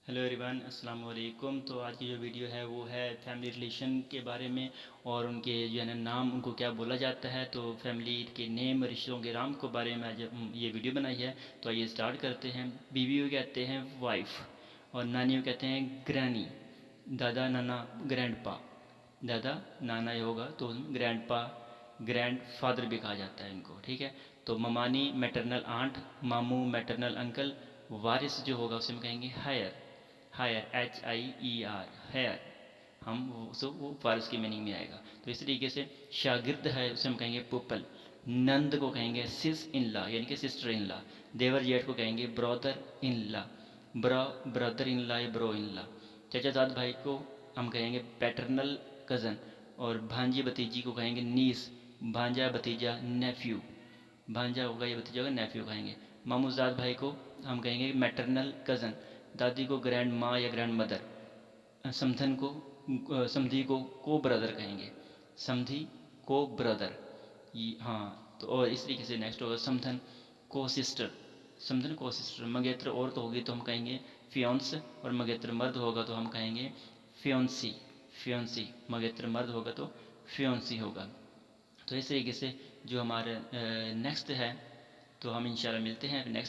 Hello everyone, अस्सलाम वालेकुम। तो आज की जो वीडियो है वो है फैमिली रिलेशन के बारे में और उनके जो है ना नाम, उनको क्या बोला जाता है। तो फैमिली के नेम, रिश्तों के नाम के बारे में आज ये वीडियो बनाई है। तो आइए स्टार्ट करते हैं। बीवी को कहते हैं वाइफ और नानी को कहते हैं ग्रैनी। दादा नाना ग्रैंड पा, दादा नाना ये होगा तो ग्रैंड पा, ग्रैंड फादर भी कहा जाता है इनको, ठीक है। तो ममानी मैटरनल आंट, मामू मैटरनल अंकल, वारिस जो होगा उसे हम कहेंगे हायर। Higher HIER, higher. वो वारिस की मीनिंग में आएगा। तो इस तरीके से शागिर्द है उसे हम कहेंगे पुपल। नंद को कहेंगे सिस इन ला यानी कि सिस्टर इन ला। देवर जेठ को कहेंगे brother in La, brother in ला या ब्रो इन ला। चाचाजाद भाई को हम कहेंगे पैटर्नल कज़न और भांजी भतीजी को कहेंगे नीस। भांजा भतीजा नेफ्यू, भांजा होगा या भतीजा होगा नेफ्यू कहेंगे। मामूजाद भाई को हम कहेंगे मैटरनल कज़न। दादी को ग्रैंड माँ या ग्रैंड मदर। समधन को समधी को ब्रदर कहेंगे, समधी को ब्रदर। हाँ, तो और इस तरीके से नेक्स्ट होगा समधन को सिस्टर। समधन को सिस्टर। मंगेतर औरत होगी तो हम कहेंगे फियोन्स और मंगेतर मर्द होगा तो हम कहेंगे फियोन्सी। फियोन्सी मंगेतर मर्द होगा तो फियोन्सी होगा। तो इस तरीके से जो हमारे नेक्स्ट है, तो हम इंशाल्लाह मिलते हैं नेक्स्ट